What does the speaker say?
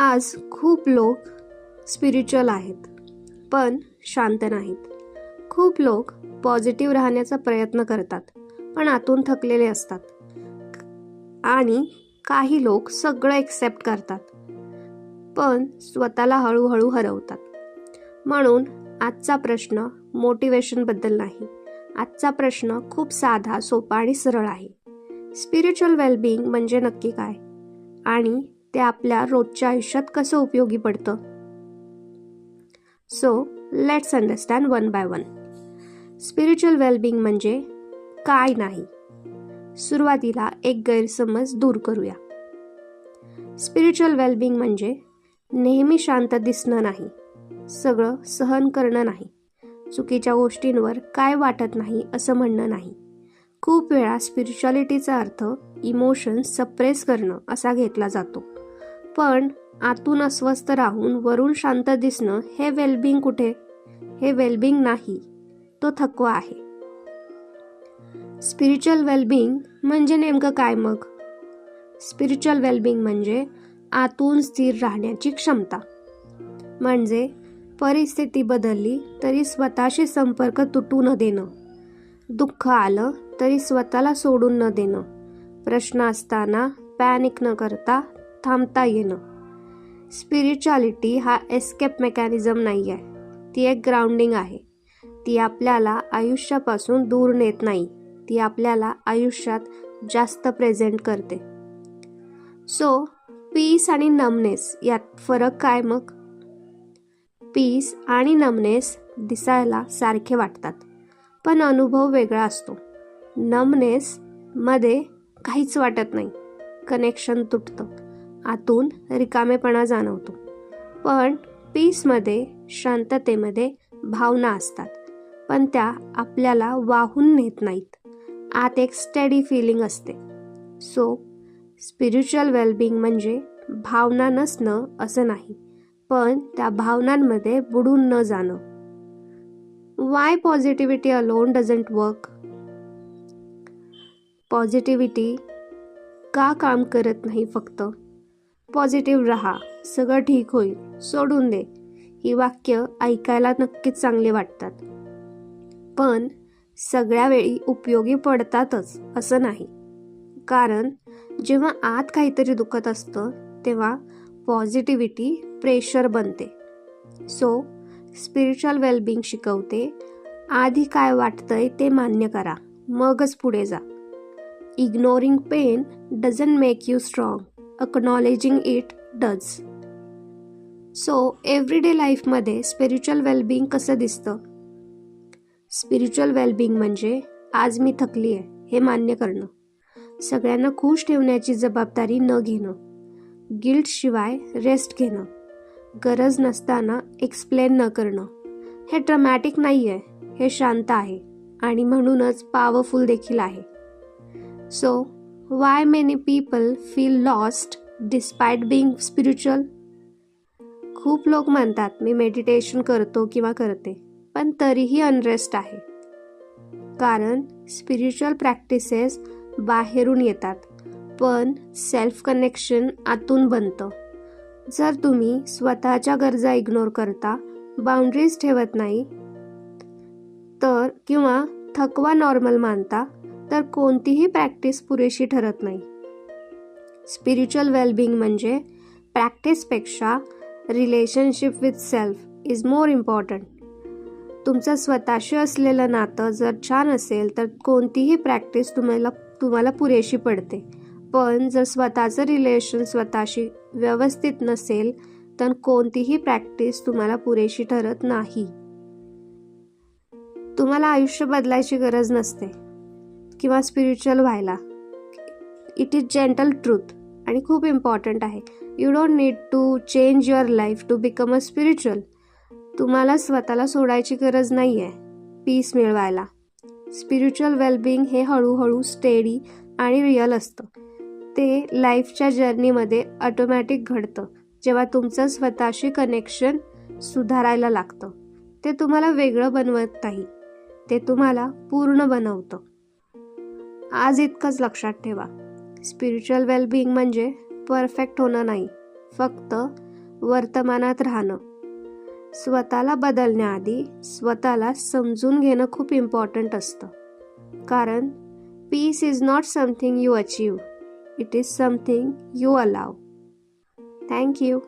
आज खूप लोक स्पिरिच्युअल आहेत पण शांत नाहीत. खूप लोक पॉझिटिव्ह राहण्याचा प्रयत्न करतात पण आतून थकलेले असतात. आणि काही लोक सगळं एक्सेप्ट करतात पण स्वतःला हळूहळू हरवतात. म्हणून आजचा प्रश्न मोटिवेशन बद्दल नाही. आजचा प्रश्न खूप साधा, सोपा आणि सरळ आहे. स्पिरिच्युअल वेलबिंग म्हणजे नक्की काय आणि ते आपल्या रोजच्या आयुष्यात कसं उपयोगी पडतं. So let's understand one by one. Spiritual wellbeing म्हणजे काय नाही. सुरुवातीला एक गैरसमज दूर करूया. स्पिरिच्युअल वेलबिंग म्हणजे नेहमी शांत दिसणं नाही, सगळं सहन करणं नाही, चुकीच्या गोष्टींवर काय वाटत नाही असं म्हणणं नाही. खूप वेळा स्पिरिच्युअलिटीचा अर्थ इमोशन्स सप्रेस करणं असा घेतला जातो. पण आतून अस्वस्थ राहून वरून शांत दिसणं हे वेलबिंग कुठे? हे वेलबिंग नाही, तो थकवा आहे. स्पिरिच्युअल वेलबिंग म्हणजे नेमकं काय मग? स्पिरिच्युअल वेलबिंग म्हणजे आतून स्थिर राहण्याची क्षमता. म्हणजे परिस्थिती बदलली तरी स्वतःशी संपर्क तुटू न देणं, दुःख आलं तरी स्वतःला सोडून न देणं, प्रश्न असताना पॅनिक न करता थांबता येणं. स्पिरिच्युअलिटी हा एस्केप मेकॅनिझम नाही आहे, ती एक ग्राउंडिंग आहे. ती आपल्याला आयुष्यापासून दूर नेत नाही, ती आपल्याला आयुष्यात जास्त प्रेझेंट करते. सो पीस आणि नमनेस यात फरक काय मग? पीस आणि नमनेस दिसायला सारखे वाटतात पण अनुभव वेगळा असतो. नमनेस मध्ये काहीच वाटत नाही, कनेक्शन तुटतं, आतून रिकामेपणा जाणवतो. पण पीसमध्ये, शांततेमध्ये भावना असतात पण त्या आपल्याला वाहून नेत नाहीत. आत एक स्टेडी फिलिंग असते. सो स्पिरिच्युअल वेलबिंग म्हणजे भावना नसणं असं नाही, पण त्या भावनांमध्ये बुडून न जाणं. Y positivity alone doesn't work? Positivity का काम करत नाही फक्त? पॉझिटिव्ह राहा, सगळं ठीक होईल, सोडून दे, ही वाक्य ऐकायला नक्कीच चांगले वाटतात पण सगळ्या वेळी उपयोगी पडतातच असं नाही. कारण जेव्हा आत काहीतरी दुखत असतं तेव्हा पॉझिटिव्हिटी प्रेशर बनते. सो स्पिरिच्युअल वेलबिंग शिकवते, आधी काय वाटतंय ते मान्य करा, मगच पुढे जा. Ignoring pain doesn't make you strong, acknowledging it does. So everyday लाईफमध्ये स्पिरिच्युअल वेलबिंग कसं दिसतं? स्पिरिच्युअल वेलबिंग म्हणजे आज मी थकली आहे हे मान्य करणं, सगळ्यांना खुश ठेवण्याची जबाबदारी न घेणं, गिल्ट शिवाय रेस्ट घेणं, गरज नसताना एक्सप्लेन न करणं. हे ड्रामॅटिक नाही आहे, हे शांत आहे आणि म्हणूनच पॉवरफुल देखील आहे. So Y many people feel lost despite being spiritual? खूप लोक म्हणतात मी मेडिटेशन करतो किंवा करते पण तरीही अनरेस्ट आहे. कारण स्पिरिच्युअल प्रॅक्टिसेस बाहेरून येतात पण सेल्फ कनेक्शन आतून बनतं. जर तुम्ही स्वतःच्या गरजा इग्नोर करता, बाउंड्रीज ठेवत नाही तर किंवा थकवा नॉर्मल मानता तर कोणतीही प्रॅक्टिस पुरेशी ठरत नाही. स्पिरिच्युअल वेलबिंग म्हणजे प्रॅक्टिसपेक्षा relationship with self is more important. तुमचं स्वतःशी असलेलं नातं जर छान असेल तर कोणतीही प्रॅक्टिस तुम्हाला पुरेशी पडते. पण जर स्वतःचं रिलेशन स्वतःशी व्यवस्थित नसेल तर कोणतीही प्रॅक्टिस तुम्हाला पुरेशी ठरत नाही. तुम्हाला आयुष्य बदलायची गरज नसते किंवा स्पिरिच्युअल व्हायला. इट इज जेंटल ट्रूथ आणि खूप इम्पॉर्टंट आहे. You don't need to change your life to become a spiritual. तुम्हाला स्वतःला सोडायची गरज नाही आहे पीस मिळवायला. स्पिरिच्युअल वेलबिंग हे हळूहळू स्टेडी आणि रिअल असतं. ते लाईफच्या जर्नीमध्ये ऑटोमॅटिक घडतं जेव्हा तुमचं स्वतःशी कनेक्शन सुधारायला लागतं. ते तुम्हाला वेगळं बनवत नाही, ते तुम्हाला पूर्ण बनवतं. आज इतकंच लक्षात ठेवा, स्पिरिच्युअल वेलबिंग म्हणजे परफेक्ट होणं नाही, फक्त वर्तमानात राहणं. स्वतःला बदलण्याआधी स्वतःला समजून घेणं खूप इम्पॉर्टंट असतं. कारण peace is not something you achieve, it is something you allow. Thank you.